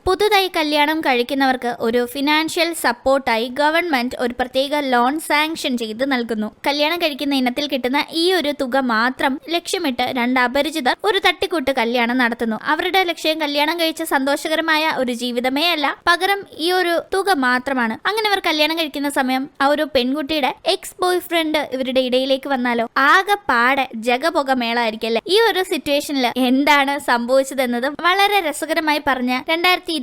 പുതുതായി കല്യാണം കഴിക്കുന്നവർക്ക് ഒരു ഫിനാൻഷ്യൽ സപ്പോർട്ടായി ഗവൺമെന്റ് ഒരു പ്രത്യേക ലോൺ സാങ്ഷൻ ചെയ്ത് നൽകുന്നു. കല്യാണം കഴിക്കുന്ന ഇനത്തിൽ കിട്ടുന്ന ഈ ഒരു തുക മാത്രം ലക്ഷ്യമിട്ട് രണ്ട് അപരിചിതർ ഒരു തട്ടിക്കൂട്ട് കല്യാണം നടത്തുന്നു. അവരുടെ ലക്ഷ്യം കല്യാണം കഴിച്ച സന്തോഷകരമായ ഒരു ജീവിതമേ അല്ല, പകരം ഈ ഒരു തുക മാത്രമാണ്. അങ്ങനെ അവർ കല്യാണം കഴിക്കുന്ന സമയം ആ ഒരു പെൺകുട്ടിയുടെ എക്സ് ബോയ് ഫ്രണ്ട് ഇവരുടെ ഇടയിലേക്ക് വന്നാലോ ആകെ പാടെ ജഗപൊക മേളായിരിക്കല്ലേ. ഈ ഒരു സിറ്റുവേഷനിൽ എന്താണ് സംഭവിച്ചതെന്നത് വളരെ രസകരമായി പറഞ്ഞ 2020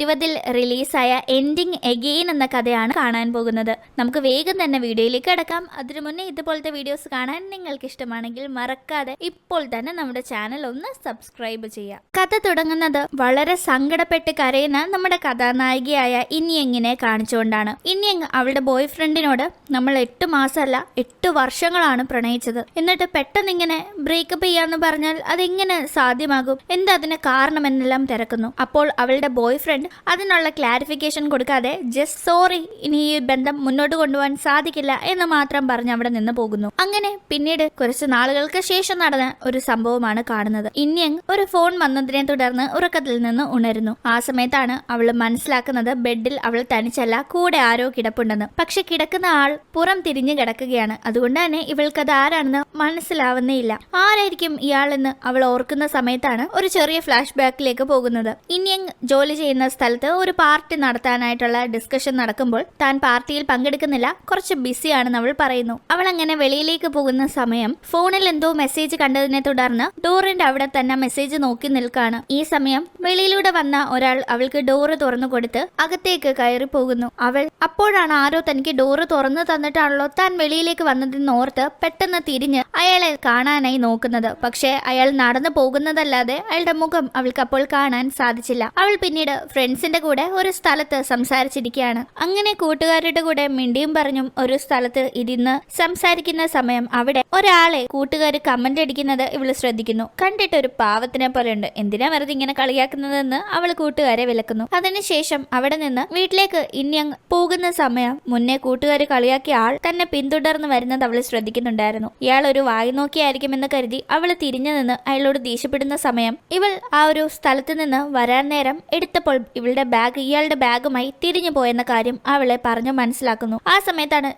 റിലീസായ എൻഡിങ് എഗെയിൻ എന്ന കഥയാണ് കാണാൻ പോകുന്നത്. നമുക്ക് വേഗം തന്നെ വീഡിയോയിലേക്ക് കിടക്കാം. അതിനു മുന്നേ ഇതുപോലത്തെ വീഡിയോസ് കാണാൻ നിങ്ങൾക്ക് ഇഷ്ടമാണെങ്കിൽ മറക്കാതെ ഇപ്പോൾ തന്നെ നമ്മുടെ ചാനൽ ഒന്ന് സബ്സ്ക്രൈബ് ചെയ്യാം. കഥ തുടങ്ങുന്നത് വളരെ സങ്കടപ്പെട്ട് കരയുന്ന നമ്മുടെ കഥാനായികയായ ഇനിയെങ്ങിനെ കാണിച്ചുകൊണ്ടാണ്. ഇനിയങ് അവളുടെ ബോയ് ഫ്രണ്ടിനോട് നമ്മൾ 8 മാസമല്ല 8 വർഷങ്ങളാണ് പ്രണയിച്ചത്, എന്നിട്ട് പെട്ടെന്ന് ഇങ്ങനെ ബ്രേക്കപ്പ് ചെയ്യാന്ന് പറഞ്ഞാൽ അതെങ്ങനെ സാധ്യമാകും, എന്തതിന് കാരണമെന്നെല്ലാം തിരക്കുന്നു. അപ്പോൾ അവളുടെ ബോയ് ഫ്രണ്ട് അതിനുള്ള ക്ലാരിഫിക്കേഷൻ കൊടുക്കാതെ ജസ്റ്റ് സോറി, ഇനി ഈ ബന്ധം മുന്നോട്ട് കൊണ്ടുപോകാൻ സാധിക്കില്ല എന്ന് മാത്രം പറഞ്ഞ് അവിടെ നിന്ന് പോകുന്നു. അങ്ങനെ പിന്നീട് കുറച്ച് നാളുകൾക്ക് ശേഷം നടന്ന ഒരു സംഭവമാണ് കാണുന്നത്. ഇനിയങ് ഒരു ഫോൺ വന്നതിനെ തുടർന്ന് ഉറക്കത്തിൽ നിന്ന് ഉണരുന്നു. ആ സമയത്താണ് അവൾ മനസ്സിലാക്കുന്നത് ബെഡിൽ അവൾ തനിച്ചല്ല, കൂടെ ആരോ കിടപ്പുണ്ടെന്ന്. പക്ഷെ കിടക്കുന്ന ആൾ പുറം തിരിഞ്ഞു കിടക്കുകയാണ്. അതുകൊണ്ട് തന്നെ ഇവൾക്കത് ആരാണെന്ന് മനസ്സിലാവുന്നേയില്ല. ആരായിരിക്കും ഇയാളെന്ന് അവൾ ഓർക്കുന്ന സമയത്താണ് ഒരു ചെറിയ ഫ്ലാഷ് ബാക്കിലേക്ക് പോകുന്നത്. ഇനിയങ് ജോലി ചെയ്യുന്ന സ്ഥലത്ത് ഒരു പാർട്ടി നടത്താനായിട്ടുള്ള ഡിസ്കഷൻ നടക്കുമ്പോൾ താൻ പാർട്ടിയിൽ പങ്കെടുക്കുന്നില്ല, കുറച്ച് ബിസിയാണെന്ന് അവൾ പറയുന്നു. അവൾ അങ്ങനെ വെളിയിലേക്ക് പോകുന്ന സമയം ഫോണിൽ എന്തോ മെസ്സേജ് കണ്ടതിനെ തുടർന്ന് ഡോറിന്റെ അവിടെ തന്നെ മെസ്സേജ് നോക്കി നിൽക്കാണ്. ഈ സമയം വെളിയിലൂടെ വന്ന ഒരാൾ അവൾക്ക് ഡോറ് തുറന്നു കൊടുത്ത് അകത്തേക്ക് കയറി പോകുന്നു. അവൾ അപ്പോഴാണ് ആരോ തനിക്ക് ഡോറ് തുറന്നു തന്നിട്ടാണല്ലോ താൻ വെളിയിലേക്ക് വന്നതെന്ന് ഓർത്ത് പെട്ടെന്ന് തിരിഞ്ഞ് അയാളെ കാണാനായി നോക്കുന്നത്. പക്ഷെ അയാൾ നടന്നു പോകുന്നതല്ലാതെ അയാളുടെ മുഖം അവൾക്ക് അപ്പോൾ കാണാൻ സാധിച്ചില്ല. അവൾ പിന്നീട് ഫ്രണ്ട്സിന്റെ കൂടെ ഒരു സ്ഥലത്ത് സംസാരിച്ചിരിക്കുകയാണ്. അങ്ങനെ കൂട്ടുകാരുടെ കൂടെ മിണ്ടിയും പറഞ്ഞും ഒരു സ്ഥലത്ത് ഇരുന്ന് സംസാരിക്കുന്ന സമയം അവിടെ ഒരാളെ കൂട്ടുകാർ കമന്റ് അടിക്കുന്നത് ഇവള് ശ്രദ്ധിക്കുന്നു. കണ്ടിട്ട് ഒരു പാവത്തിനെ പോലെ ഉണ്ട്, എന്തിനാ വെറുതെ ഇങ്ങനെ കളിയാക്കുന്നതെന്ന് അവൾ കൂട്ടുകാരെ വിലക്കുന്നു. അതിനുശേഷം അവിടെ നിന്ന് വീട്ടിലേക്ക് ഇനിയങ് പോകുന്ന സമയം മുന്നേ കൂട്ടുകാർ കളിയാക്കിയ ആൾ തന്നെ പിന്തുടർന്ന് വരുന്നത് അവൾ ശ്രദ്ധിക്കുന്നുണ്ടായിരുന്നു. ഇയാൾ ഒരു വായി നോക്കിയായിരിക്കുമെന്ന് കരുതി അവൾ തിരിഞ്ഞു നിന്ന് അയാളോട് ദേഷ്യപ്പെടുന്ന സമയം ഇവൾ ആ ഒരു സ്ഥലത്ത് നിന്ന് വരാൻ നേരം എടുത്തപ്പോൾ ഇവളുടെ ബാഗ് ഇയാളുടെ ബാഗുമായി തിരിഞ്ഞു പോയെന്ന കാര്യം അവളെ പറഞ്ഞു മനസ്സിലാക്കുന്നു. ആ സമയത്താണ്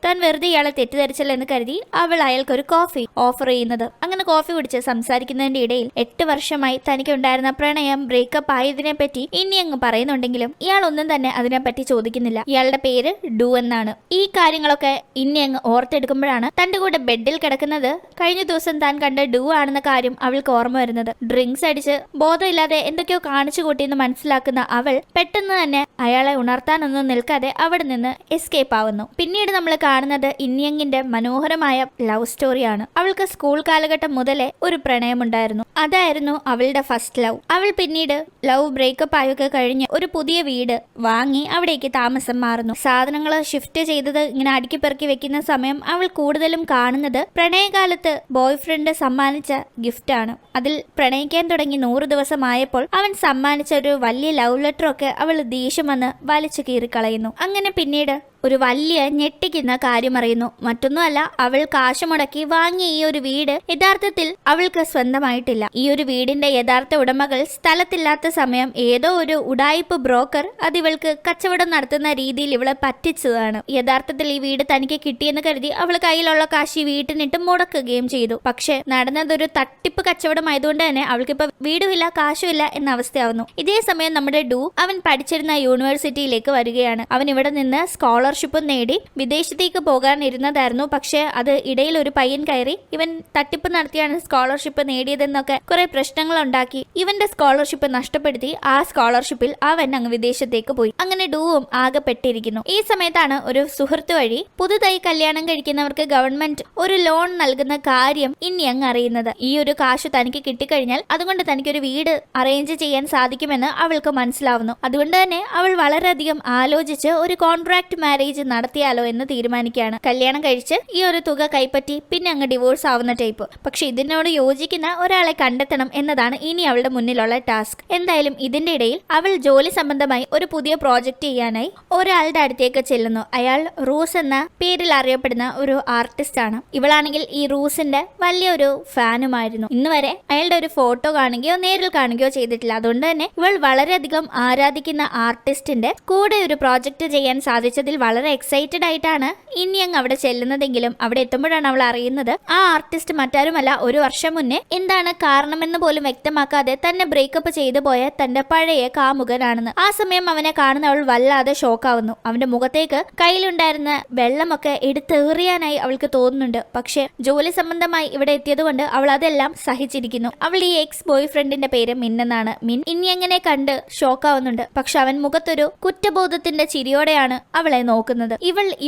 താൻ വെറുതെ ഇയാളെ തെറ്റിദ്ധരിച്ചല്ലോ എന്ന് കരുതി അവൾ അയാൾക്കൊരു കോഫി ഓഫർ ചെയ്യുന്നത്. അങ്ങനെ കോഫി കുടിച്ച് സംസാരിക്കുന്നതിന്റെ ഇടയിൽ 8 വർഷമായി തനിക്ക് ഉണ്ടായിരുന്ന പ്രണയം ബ്രേക്കപ്പ് ആയതിനെ പറ്റി ഇനി അങ്ങ് പറയുന്നുണ്ടെങ്കിലും ഇയാൾ ഒന്നും തന്നെ അതിനെപ്പറ്റി ചോദിക്കുന്നില്ല. ഇയാളുടെ പേര് ഡു എന്നാണ്. ഈ കാര്യങ്ങളൊക്കെ ഇനി അങ്ങ് ഓർത്തെടുക്കുമ്പോഴാണ് തന്റെ കൂടെ ബെഡിൽ കിടക്കുന്നത് കഴിഞ്ഞ ദിവസം താൻ കണ്ട ഡു ആണെന്ന കാര്യം അവൾക്ക് ഓർമ്മ വരുന്നത്. ഡ്രിങ്ക്സ് അടിച്ച് ബോധമില്ലാതെ എന്തൊക്കെയോ കാണിച്ചു കൂട്ടിയെന്ന് മനസ്സിലാക്കുന്ന അവൾ പെട്ടെന്ന് തന്നെ അയാളെ ഉണർത്താനൊന്നും നിൽക്കാതെ അവിടെ നിന്ന് എസ്കേപ്പ് ആവുന്നു. പിന്നീട് നമ്മൾ കാണുന്നത് ഇനിയങ്ങിന്റെ മനോഹരമായ ലവ് സ്റ്റോറിയാണ്. അവൾക്ക് സ്കൂൾ കാലഘട്ടം മുതലേ ഒരു പ്രണയമുണ്ടായിരുന്നു. അതായിരുന്നു അവളുടെ ഫസ്റ്റ് ലവ്. അവൾ പിന്നീട് ലവ് ബ്രേക്കപ്പ് ആയൊക്കെ കഴിഞ്ഞ് ഒരു പുതിയ വീട് വാങ്ങി അവിടേക്ക് താമസം മാറുന്നു. സാധനങ്ങൾ ഷിഫ്റ്റ് ചെയ്തത് ഇങ്ങനെ അടുക്കി പെറുക്കി വെക്കുന്ന സമയം അവൾ കൂടുതലും കാണുന്നത് പ്രണയകാലത്ത് ബോയ് ഫ്രണ്ട് സമ്മാനിച്ച ഗിഫ്റ്റ് ആണ്. അതിൽ പ്രണയിക്കാൻ തുടങ്ങി 100 ദിവസമായപ്പോൾ അവൻ സമ്മാനിച്ച ഒരു വലിയ ലവ് ലെറ്റർ ഒക്കെ അവൾ ദേഷ്യം വന്ന് വലിച്ചു കീറിക്കളയുന്നു. അങ്ങനെ പിന്നീട് ഒരു വലിയ ഞെട്ടിക്കുന്ന കാര്യം അറിയുന്നു. മറ്റൊന്നുമല്ല, അവൾ കാശ് മുടക്കി വാങ്ങിയ ഈ ഒരു വീട് യഥാർത്ഥത്തിൽ അവൾക്ക് സ്വന്തമായിട്ടില്ല. ഈ ഒരു വീടിന്റെ യഥാർത്ഥ ഉടമകൾ സ്ഥലത്തില്ലാത്ത സമയം ഏതോ ഒരു ഉഡായിപ്പ് ബ്രോക്കർ അത് ഇവൾക്ക് കച്ചവടം നടത്തുന്ന രീതിയിൽ ഇവളെ പറ്റിച്ചതാണ്. യഥാർത്ഥത്തിൽ ഈ വീട് തനിക്ക് കിട്ടിയെന്ന് കരുതി അവൾ കയ്യിലുള്ള കാശ് വീട്ടിനിട്ട് മുടക്കുകയും ചെയ്തു. പക്ഷെ നടന്നതൊരു തട്ടിപ്പ് കച്ചവടമായതുകൊണ്ട് തന്നെ അവൾക്കിപ്പോ വീടുമില്ല കാശുമില്ല എന്ന അവസ്ഥയാവുന്നു. ഇതേ സമയം നമ്മുടെ ഡു അവൻ പഠിച്ചിരുന്ന യൂണിവേഴ്സിറ്റിയിലേക്ക് വരികയാണ്. അവൻ ഇവിടെ നിന്ന് സ്കോളർഷിപ്പ് നേടി വിദേശത്തേക്ക് പോകാൻ ഇരുന്നതായിരുന്നു. പക്ഷെ അത് ഇടയിൽ ഒരു പയ്യൻ കയറി ഇവൻ തട്ടിപ്പ് നടത്തിയാണ് സ്കോളർഷിപ്പ് നേടിയതെന്നൊക്കെ കുറെ പ്രശ്നങ്ങൾ ഉണ്ടാക്കി ഇവന്റെ സ്കോളർഷിപ്പ് നഷ്ടപ്പെടുത്തി ആ സ്കോളർഷിപ്പിൽ അവൻ അങ്ങ് വിദേശത്തേക്ക് പോയി. അങ്ങനെ ഡൂവും ആകെ പെട്ടിരിക്കുന്നു. ഈ സമയത്താണ് ഒരു സുഹൃത്ത് വഴി പുതുതായി കല്യാണം കഴിക്കുന്നവർക്ക് ഗവൺമെന്റ് ഒരു ലോൺ നൽകുന്ന കാര്യം ഇനി അങ്ങ് അറിയുന്നത്. ഈ ഒരു കാശ് തനിക്ക് കിട്ടിക്കഴിഞ്ഞാൽ അതുകൊണ്ട് തനിക്കൊരു വീട് അറേഞ്ച് ചെയ്യാൻ സാധിക്കുമെന്ന് അവൾക്ക് മനസ്സിലാവുന്നു. അതുകൊണ്ട് തന്നെ അവൾ വളരെയധികം ആലോചിച്ച് ഒരു കോൺട്രാക്ട് മാരേജ് നടത്തിയാലോ എന്ന് തീരുമാനിക്കുകയാണ്. കല്യാണം കഴിച്ച് ഈ ഒരു തുക കൈപ്പറ്റി പിന്നെ അങ്ങ് ഡിവോഴ്സ് ആവുന്ന ടൈപ്പ്. പക്ഷെ ഇതിനോട് യോജിക്കുന്ന ഒരാളെ കണ്ടെത്തണം എന്നതാണ് ഇനി അവളുടെ മുന്നിലുള്ള ടാസ്ക്. എന്തായാലും ഇതിന്റെ ഇടയിൽ അവൾ ജോലി സംബന്ധമായി ഒരു പുതിയ പ്രോജക്റ്റ് ചെയ്യാനായി ഒരാളുടെ അടുത്തേക്ക് ചെല്ലുന്നു. അയാൾ റൂസ് എന്ന പേരിൽ അറിയപ്പെടുന്ന ഒരു ആർട്ടിസ്റ്റ് ആണ്. ഇവളാണെങ്കിൽ ഈ റൂസിന്റെ വലിയൊരു ഫാനുമായിരുന്നു. ഇന്ന് വരെ അയാളുടെ ഒരു ഫോട്ടോ കാണുകയോ നേരിൽ കാണുകയോ ചെയ്തിട്ടില്ല. അതുകൊണ്ട് തന്നെ ഇവൾ വളരെയധികം ആരാധിക്കുന്ന ആർട്ടിസ്റ്റിന്റെ കൂടെ ഒരു പ്രോജക്റ്റ് ചെയ്യാൻ സാധിച്ചതിൽ വളരെ എക്സൈറ്റഡ് ആയിട്ടാണ് ഇനിയങ് അവിടെ ചെല്ലുന്നതെങ്കിലും അവിടെ എത്തുമ്പോഴാണ് അവൾ അറിയുന്നത് ആ ആർട്ടിസ്റ്റ് മറ്റാരുമല്ല, ഒരു വർഷം മുന്നേ എന്താണ് കാരണമെന്ന് പോലും വ്യക്തമാക്കാതെ തന്നെ ബ്രേക്കപ്പ് ചെയ്തു പോയ തന്റെ പഴയ കാമുകനാണെന്ന്. ആ സമയം അവനെ കാണുന്ന അവൾ വല്ലാതെ ഷോക്കാവുന്നു. അവന്റെ മുഖത്തേക്ക് കയ്യിലുണ്ടായിരുന്ന വെള്ളമൊക്കെ എടുത്തെറിയാനായി അവൾക്ക് തോന്നുന്നുണ്ട്. പക്ഷെ ജോലി സംബന്ധമായി ഇവിടെ എത്തിയതുകൊണ്ട് അവൾ അതെല്ലാം സഹിച്ചിരിക്കുന്നു. അവൾ ഈ എക്സ് ബോയ് ഫ്രണ്ടിന്റെ പേര് മിൻ എന്നാണ്. മിൻ ഇനി എങ്ങനെ കണ്ട് ഷോക്കാവുന്നുണ്ട്. പക്ഷെ അവൻ മുഖത്തൊരു കുറ്റബോധത്തിന്റെ ചിരിയോടെയാണ് അവളെ നോക്കുന്നത്.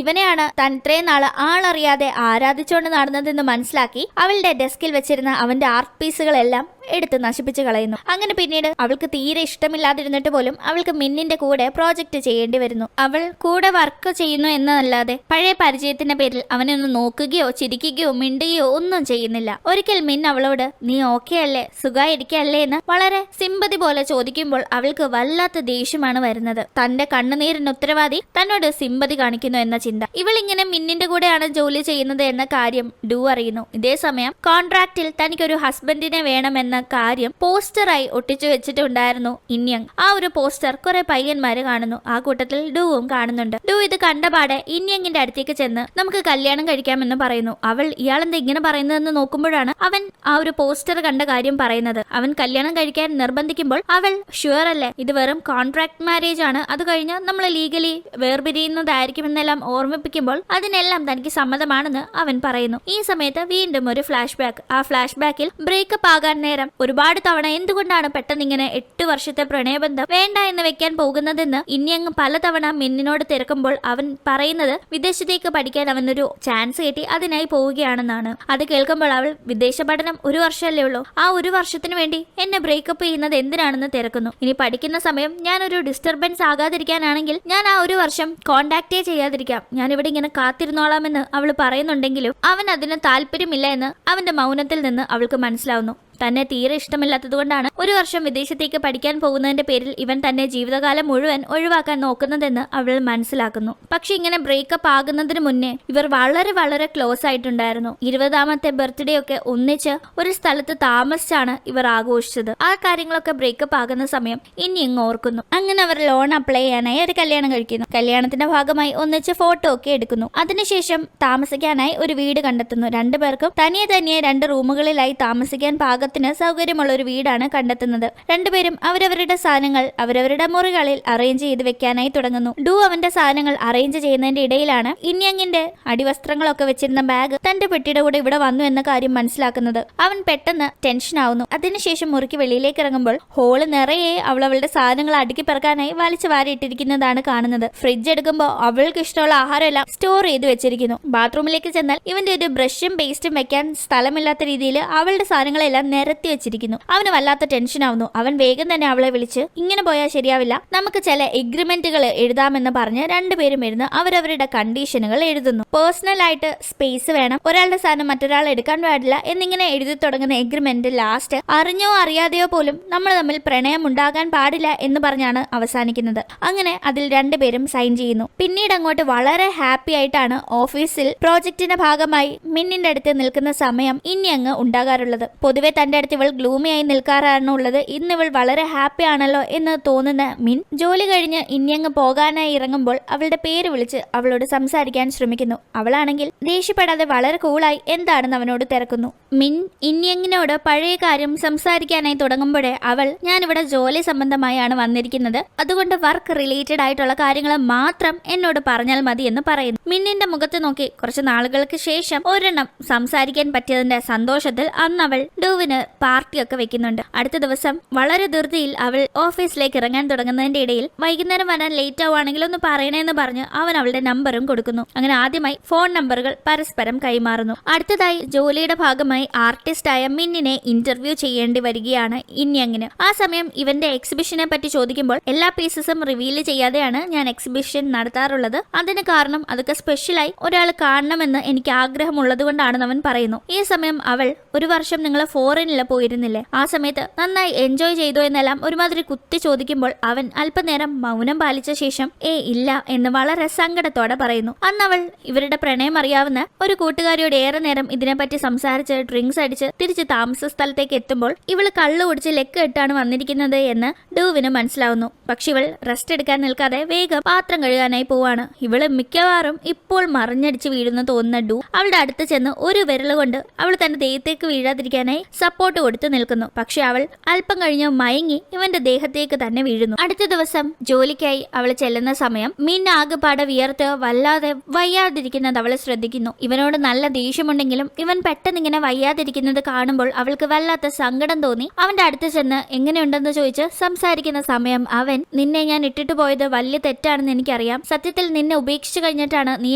ഇവനെയാണ് താൻ ഇത്രയും നാള് ആളറിയാതെ ആരാധിച്ചുകൊണ്ട് നടന്നതെന്ന് മനസ്സിലാക്കി അവളുടെ ഡെസ്കിൽ വെച്ചിരുന്ന അവന്റെ ആർട്ട് പീസുകളെല്ലാം എടുത്ത് നശിപ്പിച്ച് കളയുന്നു. അങ്ങനെ പിന്നീട് അവൾക്ക് തീരെ ഇഷ്ടമില്ലാതിരുന്നിട്ട് പോലും അവൾക്ക് മിന്നിന്റെ കൂടെ പ്രോജക്റ്റ് ചെയ്യേണ്ടി വരുന്നു. അവൾ കൂടെ വർക്ക് ചെയ്യുന്നു എന്നതല്ലാതെ പഴയ പരിചയത്തിന്റെ പേരിൽ അവനെ ഒന്ന് നോക്കുകയോ ചിരിക്കുകയോ മിണ്ടുകയോ ഒന്നും ചെയ്യുന്നില്ല. ഒരിക്കൽ മിൻ അവളോട് നീ ഓക്കെ അല്ലേ, സുഖായിരിക്കല്ലേ എന്ന് വളരെ സിമ്പതി പോലെ ചോദിക്കുമ്പോൾ അവൾക്ക് വല്ലാത്ത ദേഷ്യമാണ് വരുന്നത്. തന്റെ കണ്ണുനീരിന് ഉത്തരവാദി തന്നോട് സിമ്പതി കാണിക്കുന്നു എന്ന ചിന്ത. ഇവളിങ്ങനെ മിന്നിന്റെ കൂടെയാണ് ജോലി ചെയ്യുന്നത് എന്ന കാര്യം ഡു അറിയുന്നു. ഇതേ സമയം കോൺട്രാക്റ്റിൽ തനിക്കൊരു ഹസ്ബൻഡിനെ വേണമെന്ന കാര്യം പോസ്റ്ററായി ഒട്ടിച്ചു വെച്ചിട്ടുണ്ടായിരുന്നു ഇനിയങ്. ആ ഒരു പോസ്റ്റർ കുറെ പയ്യന്മാര് കാണുന്നു. ആ കൂട്ടത്തിൽ ഡുവും കാണുന്നുണ്ട്. ഡു ഇത് കണ്ടപാടെ ഇനിയങ്ങിന്റെ അടുത്തേക്ക് ചെന്ന് നമുക്ക് കല്യാണം കഴിക്കാമെന്ന് പറയുന്നു. അവൾ ഇയാളെന്താ ഇങ്ങനെ പറയുന്നതെന്ന് നോക്കുമ്പോഴാണ് അവൻ ആ ഒരു പോസ്റ്റർ കണ്ട കാര്യം പറയുന്നത്. അവൻ കല്യാണം കഴിക്കാൻ നിർബന്ധിക്കുമ്പോൾ അവൾ ഷുവർ അല്ലേ, ഇത് വെറും കോൺട്രാക്ട് മാരേജ് ആണ്, അത് കഴിഞ്ഞാൽ നമ്മൾ ലീഗലി വേർപിരിയുന്നതായിരിക്കും എന്നെല്ലാം ഓർമ്മിപ്പിക്കുമ്പോൾ അതിനെല്ലാം തനിക്ക് സമ്മതമാണെന്ന് അവൻ പറയുന്നു. ഈ സമയത്ത് വീണ്ടും ഒരു ഫ്ലാഷ് ബാക്ക്. ആ ഫ്ലാഷ് ബാക്കിൽ ബ്രേക്കപ്പ് ആകാൻ നേരം ഒരുപാട് തവണ എന്തുകൊണ്ടാണ് പെട്ടെന്ന് ഇങ്ങനെ 8 വർഷത്തെ പ്രണയബന്ധം വേണ്ട എന്ന് വെക്കാൻ പോകുന്നതെന്ന് ഇനിയങ്ങ് പലതവണ മിന്നിനോട് തിരക്കുമ്പോൾ അവൻ പറയുന്നത് വിദേശത്തേക്ക് പഠിക്കാൻ അവനൊരു ചാൻസ് കിട്ടി, അതിനായി പോവുകയാണെന്നാണ്. അത് കേൾക്കുമ്പോൾ അവൾ വിദേശ പഠനം 1 വർഷമല്ലേ ഉള്ളൂ, ആ 1 വർഷത്തിന് വേണ്ടി എന്നെ ബ്രേക്കപ്പ് ചെയ്യുന്നത് എന്തിനാണെന്ന് തിരക്കുന്നു. ഇനി പഠിക്കുന്ന സമയം ഞാനൊരു ഡിസ്റ്റർബൻസ് ആകാതിരിക്കാനാണെങ്കിൽ ഞാൻ ആ 1 വർഷം കോണ്ടാക്ടേ ചെയ്യാതിരിക്കാം, ഞാൻ ഇവിടെ ഇങ്ങനെ കാത്തിരുന്നോളാമെന്ന് അവൾ പറയുന്നുണ്ടെങ്കിലും അവൻ അതിന് താല്പര്യമില്ല എന്ന് അവന്റെ മൗനത്തിൽ നിന്ന് അവൾക്ക് മനസ്സിലാവുന്നു. തന്നെ തീരെ ഇഷ്ടമില്ലാത്തതുകൊണ്ടാണ് 1 വർഷം വിദേശത്തേക്ക് പഠിക്കാൻ പോകുന്നതിന്റെ പേരിൽ ഇവൻ തന്നെ ജീവിതകാലം മുഴുവൻ ഒഴിവാക്കാൻ നോക്കുന്നതെന്ന് അവൾ മനസ്സിലാക്കുന്നു. പക്ഷെ ഇങ്ങനെ ബ്രേക്കപ്പ് ആകുന്നതിന് മുന്നേ ഇവർ വളരെ വളരെ ക്ലോസ് ആയിട്ടുണ്ടായിരുന്നു. 20ാമത്തെ ബർത്ത്ഡേ ഒക്കെ ഒന്നിച്ച് ഒരു സ്ഥലത്ത് താമസിച്ചാണ് ഇവർ ആഘോഷിച്ചത്. ആ കാര്യങ്ങളൊക്കെ ബ്രേക്കപ്പ് ആകുന്ന സമയം ഇനി ഇങ്ങ് ഓർക്കുന്നു. അങ്ങനെ അവർ ലോൺ അപ്ലൈ ചെയ്യാനായി ഒരു കല്യാണം കഴിക്കുന്നു. കല്യാണത്തിന്റെ ഭാഗമായി ഒന്നിച്ച് ഫോട്ടോ ഒക്കെ എടുക്കുന്നു. അതിനുശേഷം താമസിക്കാനായി ഒരു വീട് കണ്ടെത്തുന്നു. രണ്ടുപേർക്കും തനിയെ 2 റൂമുകളിലായി താമസിക്കാൻ പാകത്തിന് സൗകര്യമുള്ള ഒരു വീടാണ് കണ്ടെത്തുന്നത്. രണ്ടുപേരും അവരവരുടെ സാധനങ്ങൾ അവരവരുടെ മുറികളിൽ അറേഞ്ച് ചെയ്ത് വെക്കാനായി തുടങ്ങുന്നു. ഡു അവന്റെ സാധനങ്ങൾ അറേഞ്ച് ചെയ്യുന്നതിന്റെ ഇടയിലാണ് ഇനിയങ്ങിന്റെ അടിവസ്ത്രങ്ങളൊക്കെ വെച്ചിരുന്ന ബാഗ് തന്റെ പെട്ടിയുടെ കൂടെ ഇവിടെ വന്നു എന്ന കാര്യം മനസ്സിലാക്കുന്നത്. അവൻ പെട്ടെന്ന് ടെൻഷൻ ആവുന്നു. അതിനുശേഷം മുറിക്ക് വെളിയിലേക്ക് ഇറങ്ങുമ്പോൾ ഹോള് നിറയെ അവളുടെ സാധനങ്ങൾ അടുക്കി പെറുക്കാനായി വലിച്ചു വാരിയിട്ടിരിക്കുന്നതാണ് കാണുന്നത്. ഫ്രിഡ്ജ് എടുക്കുമ്പോൾ അവൾക്ക് ഇഷ്ടമുള്ള ആഹാരമെല്ലാം സ്റ്റോർ ചെയ്ത് വെച്ചിരിക്കുന്നു. ബാത്റൂമിലേക്ക് ചെന്നാൽ ഇവന്റെ ഒരു ബ്രഷും പേസ്റ്റും വെക്കാൻ സ്ഥലമില്ലാത്ത രീതിയിൽ അവളുടെ സാധനങ്ങളെല്ലാം നിരത്തി വെച്ചിരിക്കുന്നു. അവന് വല്ലാത്ത ടെൻഷൻ ആവുന്നു. അവൻ വേഗം തന്നെ അവളെ വിളിച്ച് ഇങ്ങനെ പോയാൽ ശരിയാവില്ല, നമുക്ക് ചില എഗ്രിമെന്റുകൾ എഴുതാമെന്ന് പറഞ്ഞ് രണ്ടുപേരും ഇരുന്ന് അവരവരുടെ കണ്ടീഷനുകൾ എഴുതുന്നു. പേഴ്സണൽ ആയിട്ട് സ്പേസ് വേണം, ഒരാളുടെ സാധനം മറ്റൊരാൾ എടുക്കാൻ പാടില്ല എന്നിങ്ങനെ എഴുതി തുടങ്ങുന്ന എഗ്രിമെന്റ് ലാസ്റ്റ് അറിഞ്ഞോ അറിയാതെയോ പോലും നമ്മൾ തമ്മിൽ പ്രണയം ഉണ്ടാകാൻ പാടില്ല എന്ന് പറഞ്ഞാണ് അവസാനിക്കുന്നത്. അങ്ങനെ അതിൽ രണ്ടുപേരും സൈൻ ചെയ്യുന്നു. പിന്നീട് അങ്ങോട്ട് വളരെ ഹാപ്പി ആയിട്ടാണ് ഓഫീസിൽ പ്രോജക്റ്റിന്റെ ഭാഗമായി മിന്നിന്റെ അടുത്ത് നിൽക്കുന്ന സമയം ഇനി അങ്ങ് ഉണ്ടാകാറുള്ളത്. പൊതുവെ തന്റെ അടുത്ത് ഇവൾ ഗ്ലൂമിയായി നിൽക്കാറാണ് ഉള്ളത്. ഇന്ന് ഇവൾ വളരെ ഹാപ്പി ആണല്ലോ എന്ന് തോന്നുന്ന മിൻ ജോലി കഴിഞ്ഞ് ഇനിയങ്ങ് പോകാനായി ഇറങ്ങുമ്പോൾ അവളുടെ പേര് വിളിച്ച് അവളോട് സംസാരിക്കാൻ ശ്രമിക്കുന്നു. അവളാണെങ്കിൽ ദേഷ്യപ്പെടാതെ വളരെ കൂളായി എന്താണെന്ന് അവനോട് തിരക്കുന്നു. മിൻ ഇനിയങ്ങിനോട് പഴയ കാര്യം സംസാരിക്കാനായി തുടങ്ങുമ്പോഴേ അവൾ ഞാനിവിടെ ജോലി സംബന്ധമായാണ് വന്നിരിക്കുന്നത്, അതുകൊണ്ട് വർക്ക് റിലേറ്റഡ് ആയിട്ടുള്ള കാര്യങ്ങൾ മാത്രം എന്നോട് പറഞ്ഞാൽ മതി എന്ന് പറയുന്നു. മിന്നിന്റെ മുഖത്ത് നോക്കി കുറച്ച് നാളുകൾക്ക് ശേഷം ഒരെണ്ണം സംസാരിക്കാൻ പറ്റിയതിന്റെ സന്തോഷത്തിൽ അന്ന് അവൾ ഡുവിന് പാർട്ടിയൊക്കെ വെക്കുന്നുണ്ട്. അടുത്ത ദിവസം വളരെ ധൃതിയിൽ അവൾ ഓഫീസിലേക്ക് ഇറങ്ങാൻ തുടങ്ങുന്നതിന്റെ ഇടയിൽ വൈകുന്നേരം വരാൻ ലേറ്റ് ആവുകയാണെങ്കിൽ ഒന്ന് പറയണേന്ന് പറഞ്ഞ് അവൻ അവളുടെ നമ്പറും കൊടുക്കുന്നു. അങ്ങനെ ആദ്യമായി ഫോൺ നമ്പറുകൾ പരസ്പരം കൈമാറുന്നു. അടുത്തതായി ജോലിയുടെ ഭാഗമായി ആർട്ടിസ്റ്റായ മിന്നിനെ ഇന്റർവ്യൂ ചെയ്യേണ്ടി വരികയാണ് ഇൻയങ്ങിന്. ആ സമയം ഇവന്റെ എക്സിബിഷനെ പറ്റി ചോദിക്കുമ്പോൾ എല്ലാ പീസസും റിവീൽ ചെയ്യാതെയാണ് ഞാൻ എക്സിബിഷൻ നടത്താറുള്ളത്. അതിന് കാരണം അതൊക്കെ സ്പെഷ്യലായി ഒരാൾ കാണണമെന്ന് എനിക്ക് ആഗ്രഹമുള്ളത് കൊണ്ടാണെന്ന് അവൻ പറയുന്നു. ഈ സമയം അവൾ, ഒരു വർഷം നിങ്ങൾ ഫോറിനിൽ പോയിരുന്നില്ലേ, ആ സമയത്ത് നന്നായി എൻജോയ് ചെയ്തോ എന്നെല്ലാം ഒരുമാതിരി കുത്തി ചോദിക്കുമ്പോൾ അവൻ അല്പനേരം മൗനം പാലിച്ച ശേഷം ഇല്ല എന്ന് വളരെ സങ്കടത്തോടെ പറയുന്നു. അന്ന് അവൾ ഇവരുടെ പ്രണയം അറിയാവുന്ന ഒരു കൂട്ടുകാരിയോട് ഏറെ നേരം ഇതിനെപ്പറ്റി സംസാരിച്ച് ഡ്രിങ്ക്സ് അടിച്ച് തിരിച്ച് താമസ സ്ഥലത്തേക്ക് എത്തുമ്പോൾ ഇവള് കള്ളു കുടിച്ച് ലെക്ക് ഇട്ടാണ് വന്നിരിക്കുന്നത് എന്ന് ഡൂവിന് മനസ്സിലാവുന്നു. പക്ഷെ ഇവൾ റെസ്റ്റ് എടുക്കാൻ നിൽക്കാതെ വേഗം പാത്രം കഴുകാനായി പോവാണ്. ഇവള് മിക്കവാറും ഇപ്പോൾ മറിഞ്ഞടിച്ച് വീഴുന്ന തോന്നുന്ന ഡൂ അവളുടെ അടുത്ത് ചെന്ന് ഒരു വിരൽ കൊണ്ട് അവൾ തന്റെ ദേഹത്തേക്ക് വീഴാതിരിക്കാനായി സപ്പോർട്ട് കൊടുത്തു നിൽക്കുന്നു. പക്ഷെ അവൾ അല്പം കഴിഞ്ഞ് മയങ്ങി ഇവന്റെ ദേഹത്തേക്ക് തന്നെ വീഴുന്നു. അടുത്ത ദിവസം ജോലിക്കായി അവൾ ചെല്ലുന്ന സമയം മിൻ ആകെപ്പാടെ വിയർത്ത് വല്ലാതെ വയ്യാതിരിക്കുന്നത് അവളെ ശ്രദ്ധിക്കുന്നു. ഇവനോട് നല്ല ദേഷ്യമുണ്ടെങ്കിലും ഇവൻ പെട്ടെന്ന് ഇങ്ങനെ വയ്യാതിരിക്കുന്നത് കാണുമ്പോൾ അവൾക്ക് വല്ലാത്ത സങ്കടം തോന്നി അവന്റെ അടുത്ത് ചെന്ന് എങ്ങനെയുണ്ടെന്ന് ചോദിച്ച് സംസാരിക്കുന്ന സമയം അവൻ, നിന്നെ ഞാൻ ഇട്ടിട്ട് പോയത് വലിയ തെറ്റാണെന്ന് എനിക്കറിയാം. സത്യത്തിൽ നിന്നെ ഉപേക്ഷിച്ചു കഴിഞ്ഞിട്ടാണ് നീ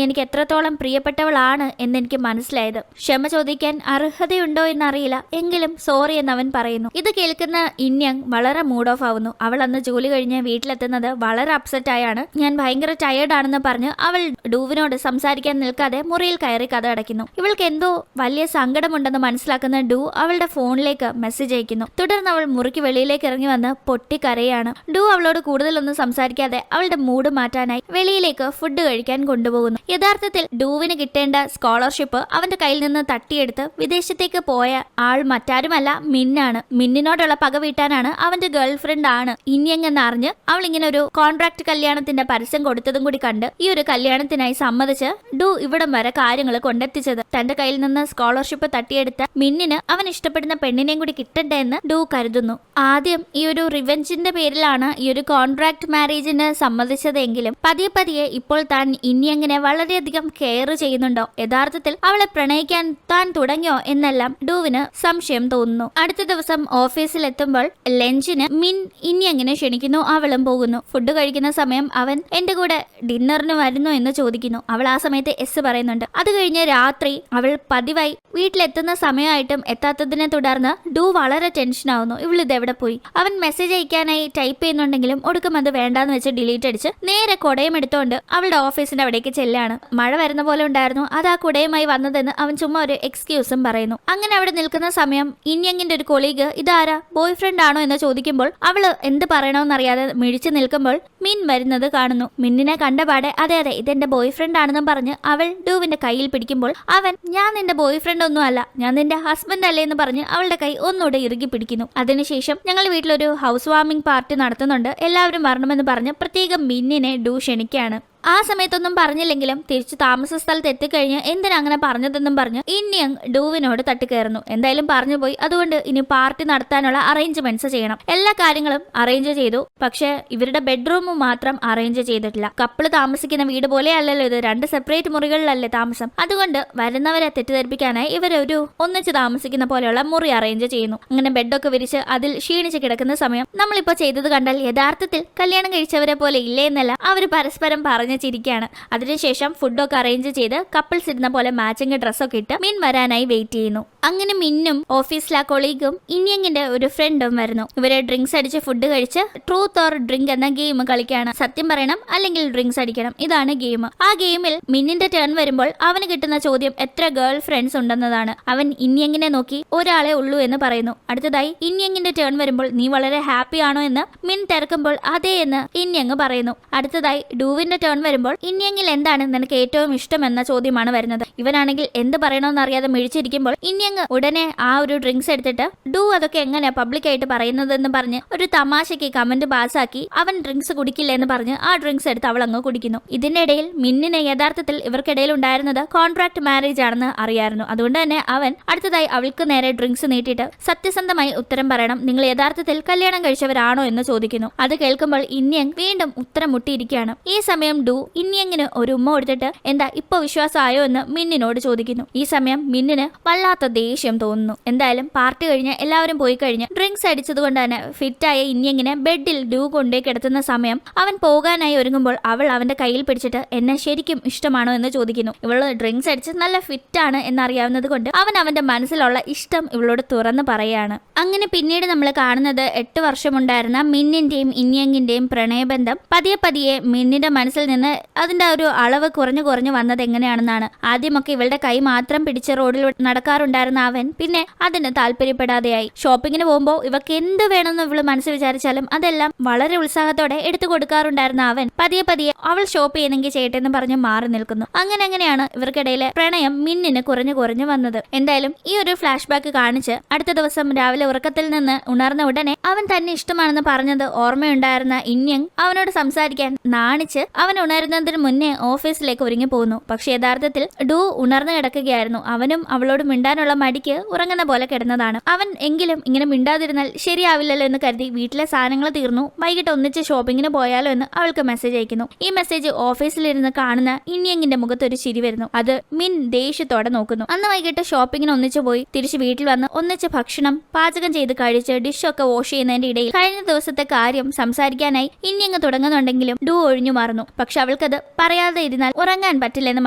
എനിക്ക് എത്രത്തോളം പ്രിയപ്പെട്ടവളാണ് എന്നെനിക്ക് മനസ്സിലായത്. ക്ഷമ ചോദിക്കാൻ അർഹതയുണ്ടോ എന്നറിയില്ല, എങ്കിലും സോറി എന്ന് അവൻ പറയുന്നു. ഇത് കേൾക്കുന്ന ഇൻയങ് വളരെ മൂഡ് ഓഫ് ആവുന്നു. അവൾ അന്ന് ജോലി കഴിഞ്ഞ് വീട്ടിലെത്തുന്നത് വളരെ അപ്സെറ്റ് ആയാണ്. ഞാൻ ഭയങ്കര ടയേർഡ് ആണെന്ന് പറഞ്ഞ് അവൾ ഡൂവിനോട് സംസാരിക്കാൻ നിൽക്കാതെ മുറിയിൽ കയറി കഥ അടയ്ക്കുന്നു. ഇവൾക്ക് എന്തോ വലിയ സങ്കടമുണ്ടെന്ന് മനസ്സിലാക്കുന്ന ഡൂ അവളുടെ ഫോണിലേക്ക് മെസ്സേജ് അയക്കുന്നു. തുടർന്ന് അവൾ മുറിക്ക് വെളിയിലേക്ക് ഇറങ്ങി വന്ന് പൊട്ടിക്കരയാണ്. ഡൂ അവളോട് കൂടുതലൊന്നും സംസാരിക്കാതെ അവളുടെ മൂഡ് മാറ്റാനായി വെളിയിലേക്ക് ഫുഡ് കഴിക്കാൻ കൊണ്ടുപോകുന്നു. യഥാർത്ഥത്തിൽ ഡൂവിന് കിട്ടേണ്ട സ്കോളർഷിപ്പ് അവന്റെ കയ്യിൽ നിന്ന് തട്ടിയെടുത്ത് വിദേശത്തേക്ക് പോയ ആൾ മറ്റാരുമല്ല, മിന്നാണ്. മിന്നിനോടുള്ള പക വീട്ടാനാണ് അവന്റെ ഗേൾ ഫ്രണ്ട് ആണ് ഇൻയങ് എന്ന് അറിഞ്ഞ് അവൾ ഇങ്ങനെ ഒരു കോൺട്രാക്ട് കല്യാണത്തിന്റെ പരസ്യം കൊടുത്തതും കൂടി കണ്ട് ഈ ഒരു കല്യാണത്തിനായി സമ്മതിച്ച് ഡൂ ഇവിടം വരെ കാര്യങ്ങൾ കൊണ്ടെത്തിച്ചത്. തന്റെ കയ്യിൽ നിന്ന് സ്കോളർഷിപ്പ് തട്ടിയെടുത്ത മിന്നിന് അവൻ ഇഷ്ടപ്പെടുന്ന പെണ്ണിനെയും കൂടി കിട്ടട്ടെ എന്ന് ഡൂ കരുതുന്നു. ആദ്യം ഈ ഒരു റിവെഞ്ചിന്റെ പേരിലാണ് ഈ ഒരു കോൺട്രാക്ട് മാരേജിന് സമ്മതിച്ചതെങ്കിലും പതിയെ പതിയെ ഇപ്പോൾ താൻ ഇൻയങ്ങിനെ വളരെയധികം കെയർ ചെയ്യുന്നുണ്ടോ, യഥാർത്ഥത്തിൽ അവളെ പ്രണയിക്കാൻ താൻ തുടങ്ങിയോ എന്നെല്ലാം ഡൂവിന് സംശയം തോന്നുന്നു. അടുത്ത ദിവസം ഓഫീസിൽ എത്തുമ്പോൾ ലഞ്ചിന് മിൻ ഇൻയങ്ങിനെ ക്ഷണിക്കുന്നു. അവളും പോകുന്നു. ഫുഡ് കഴിക്കുന്ന സമയം അവൻ എന്റെ കൂടെ ഡിന്നറിന് വരുന്നു എന്ന് ചോദിക്കുന്നു. അവൾ ആ സമയത്ത് എസ് പറയുന്നുണ്ട്. അത് കഴിഞ്ഞ് രാത്രി അവൾ പതിവായി വീട്ടിലെത്തുന്ന സമയമായിട്ടും എത്താത്തതിനെ തുടർന്ന് ഡൂ വളരെ ടെൻഷൻ ആവുന്നു. ഇവളിത് എവിടെ പോയി? അവൻ മെസ്സേജ് അയക്കാനായി ടൈപ്പ് ചെയ്യുന്നുണ്ടെങ്കിലും ഒടുക്കം അത് വേണ്ടാന്ന് വെച്ച് ഡിലീറ്റ് അടിച്ച് നേരെ കുടയും എടുത്തുകൊണ്ട് അവളുടെ ഓഫീസിന്റെ അവിടേക്ക് ചെല്ലാണ്. മഴ വരുന്ന പോലെ ഉണ്ടായിരുന്നു അത് ആ കുടയുമായി വന്നതെന്ന് അവൻ ചുമ്മാ ഒരു എക്സ്ക്യൂസും പറയുന്നു. അങ്ങനെ അവിടെ നിൽക്കുന്ന സമയം ഇൻയങ്ങിന്റെ ഒരു കൊളീഗ് ഇതാരാ, ബോയ് ഫ്രണ്ട് ആണോ എന്ന് ചോദിക്കുമ്പോൾ അവള് എന്ത് പറയണമെന്നറിയാതെ മിഴിച്ചു നിൽക്കുമ്പോൾ മിൻ വരുന്നത് കാണുന്നു. മിന്നിനെ കണ്ടപാടെ അതെ അതെ ഇതെന്റെ ബോയ് ഫ്രണ്ട് ആണെന്നും പറഞ്ഞ് അവൾ ഡൂവിന്റെ കയ്യിൽ പിടിക്കുമ്പോൾ അവൻ, ഞാൻ നിന്റെ ബോയ് ഫ്രണ്ട് ഒന്നും അല്ല, ഞാൻ നിന്റെ ഹസ്ബൻഡ് അല്ലേ എന്ന് പറഞ്ഞ് അവളുടെ കൈ ഒന്നുകൂടെ ഇറുകി പിടിക്കുന്നു. അതിനുശേഷം ഞങ്ങൾ വീട്ടിലൊരു ഹൗസ് വാമിംഗ് പാർട്ടി നടത്തുന്നുണ്ട്, എല്ലാവരും വരണമെന്ന് പറഞ്ഞ് പ്രത്യേകം മിന്നിനെ ഡൂ ക്ഷണിക്കുകയാണ്. ആ സമയത്തൊന്നും പറഞ്ഞില്ലെങ്കിലും തിരിച്ചു താമസ സ്ഥലത്ത് എത്തിക്കഴിഞ്ഞ് എന്തിനാ അങ്ങനെ പറഞ്ഞതെന്നും പറഞ്ഞ് ഇൻയങ് ഡൂവിനോട് തട്ടിക്കയറുന്നു. എന്തായാലും പറഞ്ഞു പോയി, അതുകൊണ്ട് ഇനി പാർട്ടി നടത്താനുള്ള അറേഞ്ച്മെന്റ്സ് ചെയ്യണം. എല്ലാ കാര്യങ്ങളും അറേഞ്ച് ചെയ്തു, പക്ഷെ ഇവരുടെ ബെഡ്റൂം മാത്രം അറേഞ്ച് ചെയ്തിട്ടില്ല. കപ്പിള് താമസിക്കുന്ന വീട് പോലെ അല്ലല്ലോ ഇത്, 2 സെപ്പറേറ്റ് മുറികളിലല്ലേ താമസം. അതുകൊണ്ട് വരുന്നവരെ തെറ്റിദ്ധരിപ്പിക്കാനായി ഇവരൊരു ഒന്നിച്ച് താമസിക്കുന്ന പോലെയുള്ള മുറി അറേഞ്ച് ചെയ്യുന്നു. അങ്ങനെ ബെഡൊക്കെ വിരിച്ച് അതിൽ ക്ഷീണിച്ച് കിടക്കുന്ന സമയം നമ്മളിപ്പോ ചെയ്തത് കണ്ടാൽ യഥാർത്ഥത്തിൽ കല്യാണം കഴിച്ചവരെ പോലെ ഇല്ലേ എന്നല്ല അവര് പരസ്പരം പറഞ്ഞ് ചിരിക്കുകയാണ്. അതിനുശേഷം ഫുഡൊക്കെ അറേഞ്ച് ചെയ്ത് കപ്പിൾസ് ഇരുന്ന പോലെ മാച്ചിങ് ഡ്രസ്സൊക്കെ ഇട്ട് മിൻ വരാനായി വെയിറ്റ് ചെയ്യുന്നു. അങ്ങനെ മിന്നും ഓഫീസിലെ കൊളീഗും ഇൻയങ്ങിന്റെ ഒരു ഫ്രണ്ടും വരുന്നു. ഇവരെ ഡ്രിങ്ക്സ് അടിച്ച് ഫുഡ് കഴിച്ച് ട്രൂത്ത് ഓർ ഡ്രിങ്ക് എന്ന ഗെയിം കളിക്കുകയാണ്. സത്യം പറയണം അല്ലെങ്കിൽ ഡ്രിങ്ക്സ് അടിക്കണം, ഇതാണ് ഗെയിം. ആ ഗെയിമിൽ മിന്നിന്റെ ടേൺ വരുമ്പോൾ അവന് കിട്ടുന്ന ചോദ്യം എത്ര ഗേൾ ഫ്രണ്ട്സ് ഉണ്ടെന്നതാണ്. അവൻ ഇൻയങ്ങിനെ നോക്കി ഒരാളെ ഉള്ളൂ എന്ന് പറയുന്നു. അടുത്തതായി ഇൻയങ്ങിന്റെ ടേൺ വരുമ്പോൾ നീ വളരെ ഹാപ്പി ആണോ എന്ന് മിൻ തിരക്കുമ്പോൾ അതെ എന്ന് ഇൻയങ് പറയുന്നു. അടുത്തതായി ഡൂവിന്റെ ടേൺ വരുമ്പോൾ ഇൻയങ്ങിൽ എന്താണ് നിനക്ക് ഏറ്റവും ഇഷ്ടം എന്ന ചോദ്യമാണ് വരുന്നത്. ഇവനാണെങ്കിൽ എന്ത് പറയണമെന്ന് അറിയാതെ മിഴിച്ചിരിക്കുമ്പോൾ ഇൻയങ് ഉടനെ ആ ഒരു ഡ്രിങ്ക്സ് എടുത്തിട്ട് ഡൂ അതൊക്കെ എങ്ങനെയാ പബ്ലിക് ആയിട്ട് പറയുന്നതെന്ന് പറഞ്ഞ് ഒരു തമാശയ്ക്ക് കമന്റ് പാസ്സാക്കി അവൻ ഡ്രിങ്ക്സ് കുടിക്കില്ല എന്ന് പറഞ്ഞ് ആ ഡ്രിങ്ക്സ് എടുത്ത് അവൾ അങ്ങ് കുടിക്കുന്നു. ഇതിന്റെ ഇടയിൽ മിന്നിനെ യഥാർത്ഥത്തിൽ ഇവർക്കിടയിൽ ഉണ്ടായിരുന്നത് കോൺട്രാക്ട് മാരേജ് ആണെന്ന് അറിയായിരുന്നു. അതുകൊണ്ട് തന്നെ അവൻ അടുത്തതായി അവൾക്ക് നേരെ ഡ്രിങ്ക്സ് നീട്ടിയിട്ട് സത്യസന്ധമായി ഉത്തരം പറയണം, നിങ്ങൾ യഥാർത്ഥത്തിൽ കല്യാണം കഴിച്ചവരാണോ എന്ന് ചോദിക്കുന്നു. അത് കേൾക്കുമ്പോൾ ഇൻയങ് വീണ്ടും ഉത്തരം മുട്ടിയിരിക്കുകയാണ്. ഈ സമയം ഡൂ ഡു ഇന്നിയങ്ങിന് ഒരു ഉമ്മ കൊടുത്തിട്ട് എന്താ ഇപ്പൊ വിശ്വാസമായോ എന്ന് മിന്നിനോട് ചോദിക്കുന്നു. ഈ സമയം മിന്നിന് വല്ലാത്ത ദേഷ്യം തോന്നുന്നു. എന്തായാലും പാർട്ടി കഴിഞ്ഞ് എല്ലാവരും പോയി കഴിഞ്ഞ് ഡ്രിങ്ക്സ് അടിച്ചതുകൊണ്ട് തന്നെ ഫിറ്റായ ഇന്നിയങ്ങിനെ ബെഡിൽ ഡു കൊണ്ടേ കിടത്തുന്ന സമയം അവൻ പോകാനായി ഒരുങ്ങുമ്പോൾ അവൾ അവന്റെ കയ്യിൽ പിടിച്ചിട്ട് എന്നെ ശരിക്കും ഇഷ്ടമാണോ എന്ന് ചോദിക്കുന്നു. ഇവള് ഡ്രിങ്ക്സ് അടിച്ച് നല്ല ഫിറ്റാണ് എന്നറിയാവുന്നത് കൊണ്ട് അവൻ അവന്റെ മനസ്സിലുള്ള ഇഷ്ടം ഇവളോട് തുറന്ന് പറയാണ്. അങ്ങനെ പിന്നീട് നമ്മൾ കാണുന്നത് 8 വർഷമുണ്ടായിരുന്ന മിന്നിന്റെയും ഇന്നിയങ്ങിന്റെയും പ്രണയബന്ധം പതിയെ മിന്നിന്റെ മനസ്സിൽ നിന്ന് അതിന്റെ ഒരു അളവ് കുറഞ്ഞു വന്നത് എങ്ങനെയാണെന്നാണ്. ആദ്യമൊക്കെ ഇവളുടെ കൈ മാത്രം പിടിച്ച് റോഡിൽ നടക്കാറുണ്ടായിരുന്ന അവൻ പിന്നെ അതിന് താല്പര്യപ്പെടാതെയായി. ഷോപ്പിങ്ങിന് പോകുമ്പോൾ ഇവക്ക് എന്ത് വേണമെന്ന് ഇവള് മനസ്സിൽ വിചാരിച്ചാലും അതെല്ലാം വളരെ ഉത്സാഹത്തോടെ എടുത്തു കൊടുക്കാറുണ്ടായിരുന്ന അവൻ പതിയെ അവൾ ഷോപ്പ് ചെയ്യുന്നെങ്കിൽ ചെയ്യട്ടെ എന്ന് പറഞ്ഞ് മാറി നിൽക്കുന്നു. അങ്ങനെയാണ് ഇവർക്കിടയിലെ പ്രണയം മിന്നിന് കുറഞ്ഞു വന്നത്. എന്തായാലും ഈ ഒരു ഫ്ലാഷ് ബാക്ക് കാണിച്ച് അടുത്ത ദിവസം രാവിലെ ഉറക്കത്തിൽ നിന്ന് ഉണർന്ന ഉടനെ അവൻ തന്നെ ഇഷ്ടമാണെന്ന് പറഞ്ഞത് ഓർമ്മയുണ്ടായിരുന്ന ഇന്നിയങ് അവനോട് സംസാരിക്കാൻ നാണിച്ച് അവൻ ഉണരുന്നതിന് മുന്നേ ഓഫീസിലേക്ക് ഒരുങ്ങി പോകുന്നു. പക്ഷെ യഥാർത്ഥത്തിൽ ഡു ഉണർന്നു കിടക്കുകയായിരുന്നു. അവനും അവളോട് മിണ്ടാനുള്ള മടിക്ക് ഉറങ്ങുന്ന പോലെ കിടന്നതാണ്. അവൻ എങ്കിലും ഇങ്ങനെ മിണ്ടാതിരുന്നാൽ ശരിയാവില്ലല്ലോ എന്ന് കരുതി വീട്ടിലെ സാധനങ്ങൾ തീർന്നു, വൈകിട്ട് ഒന്നിച്ച് ഷോപ്പിങ്ങിന് പോയാലോ എന്ന് അവൾക്ക് മെസ്സേജ് അയക്കുന്നു. ഈ മെസ്സേജ് ഓഫീസിലിരുന്ന് കാണുന്ന ഇന്നിയങ്ങിന്റെ മുഖത്ത് ഒരു ചിരി വരുന്നു. അത് മിൻ ദേഷ്യത്തോടെ നോക്കുന്നു. അന്ന് വൈകിട്ട് ഷോപ്പിങ്ങിന് ഒന്നിച്ച് പോയി തിരിച്ച് വീട്ടിൽ വന്ന് ഒന്നിച്ച് ഭക്ഷണം പാചകം ചെയ്ത് കഴിച്ച് ഡിഷൊക്കെ വാഷ് ചെയ്യുന്നതിന്റെ ഇടയിൽ കഴിഞ്ഞ ദിവസത്തെ കാര്യം സംസാരിക്കാനായി ഇന്നിയങ്ങ് തുടങ്ങുന്നുണ്ടെങ്കിലും ഡു ഒഴിഞ്ഞു മാറുന്നു. പക്ഷെ അവൾക്കത് പറയാതെ ഇരുന്നാൽ ഉറങ്ങാൻ പറ്റില്ലെന്ന്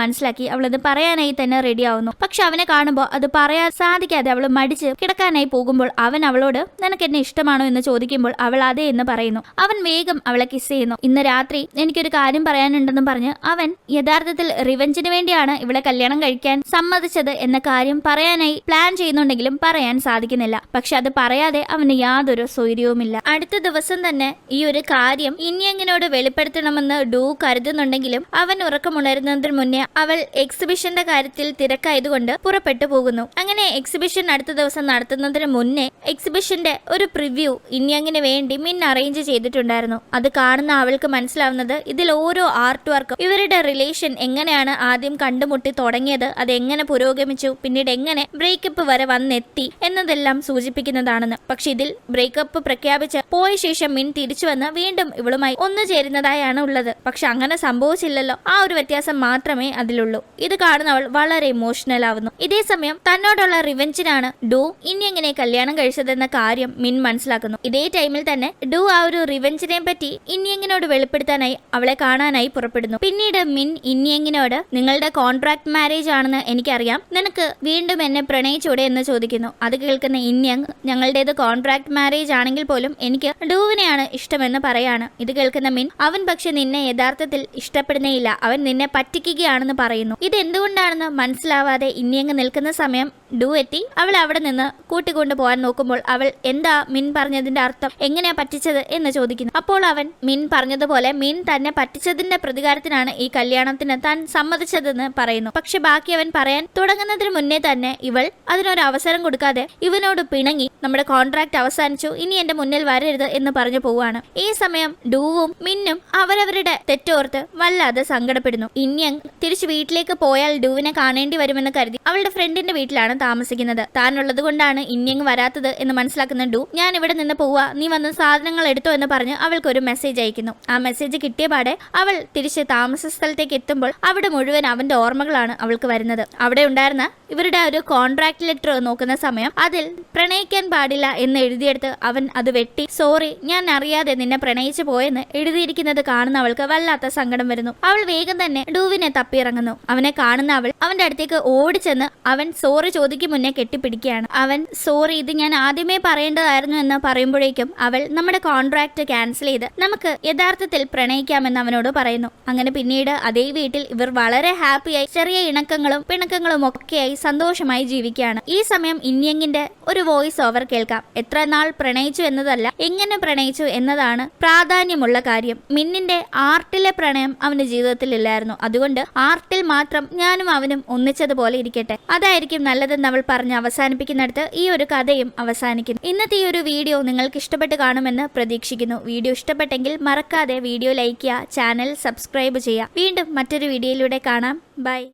മനസ്സിലാക്കി അവളത് പറയാനായി തന്നെ റെഡി ആവുന്നു. പക്ഷെ അവനെ കാണുമ്പോൾ അത് പറയാൻ സാധിക്കാതെ അവൾ മടിച്ച് കിടക്കാനായി പോകുമ്പോൾ അവൻ അവളോട് നിനക്ക് എന്നെ ഇഷ്ടമാണോ എന്ന് ചോദിക്കുമ്പോൾ അവൾ അതെ എന്ന് പറയുന്നു. അവൻ വേഗം അവളെ കിസ് ചെയ്യുന്നു. ഇന്ന് രാത്രി എനിക്കൊരു കാര്യം പറയാനുണ്ടെന്ന് പറഞ്ഞ് അവൻ യഥാർത്ഥത്തിൽ റിവെഞ്ചിന് വേണ്ടിയാണ് ഇവളെ കല്യാണം കഴിക്കാൻ സമ്മതിച്ചത് എന്ന കാര്യം പറയാനായി പ്ലാൻ ചെയ്യുന്നുണ്ടെങ്കിലും പറയാൻ സാധിക്കുന്നില്ല. പക്ഷെ അത് പറയാതെ അവന് യാതൊരു സ്വൈര്യവുമില്ല. അടുത്ത ദിവസം തന്നെ ഈ ഒരു കാര്യം ഇന്നിയങ്ങിനോട് വെളിപ്പെടുത്തണമെന്ന് ഡു കരുതുന്നുണ്ടെങ്കിലും അവൻ ഉറക്കമുണരുന്നതിന് മുന്നേ അവൾ എക്സിബിഷന്റെ കാര്യത്തിൽ തിരക്കായതുകൊണ്ട് പുറപ്പെട്ടു പോകുന്നു. അങ്ങനെ എക്സിബിഷൻ അടുത്ത ദിവസം നടത്തുന്നതിന് മുന്നേ എക്സിബിഷന്റെ ഒരു പ്രിവ്യൂ ഇന്നിയങ്ങിന് വേണ്ടി മിൻ അറേഞ്ച് ചെയ്തിട്ടുണ്ടായിരുന്നു. അത് കാണുന്ന അവൾക്ക് മനസ്സിലാവുന്നത് ഇതിൽ ഓരോ ആർട്ട് വർക്കും ഇവരുടെ റിലേഷൻ എങ്ങനെയാണ് ആദ്യം കണ്ടുമുട്ടി തുടങ്ങിയത്, അത് എങ്ങനെ പുരോഗമിച്ചു, പിന്നീട് എങ്ങനെ ബ്രേക്കപ്പ് വരെ വന്നെത്തി എന്നതെല്ലാം സൂചിപ്പിക്കുന്നതാണെന്ന്. പക്ഷെ ഇതിൽ ബ്രേക്കപ്പ് പ്രഖ്യാപിച്ച് പോയ ശേഷം മിൻ തിരിച്ചു വന്ന് വീണ്ടും ഇവളുമായി ഒന്നു ചേരുന്നതായാണ് ഉള്ളത്. പക്ഷെ അങ്ങനെ സംഭവിച്ചില്ലല്ലോ. ആ ഒരു വ്യത്യാസം മാത്രമേ അതിലുള്ളൂ. ഇത് കാണുന്നവൾ വളരെ ഇമോഷണൽ ആവുന്നു. ഇതേ സമയം തന്നോടുള്ള റിവെഞ്ചിനാണ് ഡു ഇന്നിയങ്ങിനെ കല്യാണം കഴിച്ചതെന്ന കാര്യം മിൻ മനസ്സിലാക്കുന്നു. ഇതേ ടൈമിൽ തന്നെ ഡു ആ ഒരു റിവെഞ്ചിനെ പറ്റി ഇന്നിയങ്ങിനോട് വെളിപ്പെടുത്താനായി അവളെ കാണാനായി പുറപ്പെടുന്നു. പിന്നീട് മിൻ ഇന്നിയങ്ങിനോട് നിങ്ങളുടെ കോൺട്രാക്ട് മാരേജ് ആണെന്ന് എനിക്കറിയാം, നിനക്ക് വീണ്ടും എന്നെ പ്രണയിച്ചൂടെ എന്ന് ചോദിക്കുന്നു. അത് കേൾക്കുന്ന ഇന്നിയങ് ഞങ്ങളുടേത് കോൺട്രാക്ട് മാരേജ് ആണെങ്കിൽ പോലും എനിക്ക് ഡുവിനെയാണ് ഇഷ്ടമെന്ന് പറയാണ്. ഇത് കേൾക്കുന്ന മിൻ അവൻ പക്ഷെ നിന്നെ യഥാർത്ഥത്തിൽ ഇഷ്ടപ്പെടുന്നേയില്ല, അവൻ നിന്നെ പറ്റിക്കുകയാണെന്ന് പറയുന്നു. ഇത് എന്തുകൊണ്ടാണെന്ന് മനസ്സിലാവാതെ ഇന്നിയങ്ങ് നിൽക്കുന്ന സമയം ഡു എത്തി അവൾ അവിടെ നിന്ന് കൂട്ടിക്കൊണ്ടു പോകാൻ നോക്കുമ്പോൾ അവൾ എന്താ മിൻ പറഞ്ഞതിന്റെ അർത്ഥം, എങ്ങനെയാ പറ്റിച്ചത് എന്ന് ചോദിക്കുന്നു. അപ്പോൾ അവൻ മിൻ പറഞ്ഞതുപോലെ മിൻ തന്നെ പറ്റിച്ചതിന്റെ പ്രതികാരത്തിനാണ് ഈ കല്യാണത്തിന് താൻ സമ്മതിച്ചതെന്ന് പറയുന്നു. പക്ഷെ ബാക്കി അവൻ പറയാൻ തുടങ്ങുന്നതിന് മുന്നേ തന്നെ ഇവൾ അതിനൊരു അവസരം കൊടുക്കാതെ ഇവനോട് പിണങ്ങി നമ്മുടെ കോൺട്രാക്ട് അവസാനിച്ചു, ഇനി എന്റെ മുന്നിൽ വരരുത് എന്ന് പറഞ്ഞു പോവാണ്. ഈ സമയം ഡൂവും മിന്നും അവരവരുടെ തെറ്റോർത്ത് വല്ലാതെ സങ്കടപ്പെടുന്നു. ഇന്നിയങ് തിരിച്ചു വീട്ടിലേക്ക് പോയാൽ ഡൂവിനെ കാണേണ്ടി വരുമെന്ന് കരുതി അവളുടെ ഫ്രണ്ടിന്റെ വീട്ടിലാണ് താമസിക്കുന്നത്. താനുള്ളത് കൊണ്ടാണ് ഇന്നിയങ് വരാത്തത് എന്ന് മനസ്സിലാക്കുന്ന ഡു ഞാൻ ഇവിടെ നിന്ന് പോവാ, നീ വന്ന് സാധനങ്ങൾ എടുത്തോ എന്ന് പറഞ്ഞ് അവൾക്കൊരു മെസ്സേജ് അയക്കുന്നു. ആ മെസ്സേജ് കിട്ടിയ പാടെ അവൾ തിരിച്ച് താമസ സ്ഥലത്തേക്ക് എത്തുമ്പോൾ അവിടെ മുഴുവൻ അവന്റെ ഓർമ്മകളാണ് അവൾക്ക് വരുന്നത്. അവിടെ ഉണ്ടായിരുന്ന ഇവരുടെ ഒരു കോൺട്രാക്ട് ലെറ്റർ നോക്കുന്ന സമയം അതിൽ പ്രണയിക്കാൻ പാടില്ല എന്ന് എഴുതിയെടുത്ത് അവൻ അത് വെട്ടി സോറി ഞാൻ അറിയാതെ നിന്നെ പ്രണയിച്ചു പോയെന്ന് എഴുതിയിരിക്കുന്നത് കാണുന്ന അവൾക്ക് വല്ലാത്ത സങ്കടം വരുന്നു. അവൾ വേഗം തന്നെ ഡൂവിനെ തപ്പിയിറങ്ങുന്നു. അവനെ കാണുന്ന അവൾ അവന്റെ അടുത്തേക്ക് ഓടിച്ചെന്ന് അവൻ സോറി ചോദിക്കും മുന്നേ കെട്ടിപ്പിടിക്കുകയാണ്. അവൻ സോറി ഇത് ഞാൻ ആദ്യമേ പറയേണ്ടതായിരുന്നു എന്ന് പറയുമ്പോഴേക്കും അവൾ നമ്മുടെ കോൺട്രാക്ട് ക്യാൻസൽ ചെയ്ത് നമുക്ക് യഥാർത്ഥത്തിൽ പ്രണയിക്കാമെന്ന് അവനോട് പറയുന്നു. അങ്ങനെ പിന്നീട് അതേ വീട്ടിൽ ഇവർ വളരെ ഹാപ്പിയായി ചെറിയ ഇണക്കങ്ങളും പിണക്കങ്ങളും ഒക്കെയായി സന്തോഷമായി ജീവിക്കുകയാണ്. ഈ സമയം ഇന്നിയങ്ങിന്റെ ഒരു വോയിസ് ഓവർ കേൾക്കാം. എത്ര നാൾ പ്രണയിച്ചു എന്നതല്ല എങ്ങനെ പ്രണയിച്ചു എന്നതാണ് പ്രാധാന്യമുള്ള കാര്യം. മിന്നിന്റെ ആർട്ടിലെ പ്രണയം അവന്റെ ജീവിതത്തിൽ ഇല്ലായിരുന്നു, അതുകൊണ്ട് ആർട്ടിൽ മാത്രം ഞാനും അവനും ഒന്നിച്ചതുപോലെ ഇരിക്കട്ടെ, അതായിരിക്കും നല്ലതെന്ന് അവൾ പറഞ്ഞ് അവസാനിപ്പിക്കുന്നിടത്ത് ഈ ഒരു കഥയും അവസാനിക്കുന്നു. ഇന്നത്തെ ഈ ഒരു വീഡിയോ നിങ്ങൾക്ക് ഇഷ്ടപ്പെട്ട് കാണുമെന്ന് പ്രതീക്ഷിക്കുന്നു. വീഡിയോ ഇഷ്ടപ്പെട്ടെങ്കിൽ മറക്കാതെ വീഡിയോ ലൈക്ക് ചെയ്യുക, ചാനൽ സബ്സ്ക്രൈബ് ചെയ്യുക. വീണ്ടും മറ്റൊരു വീഡിയോയിലൂടെ കാണാം. ബൈ.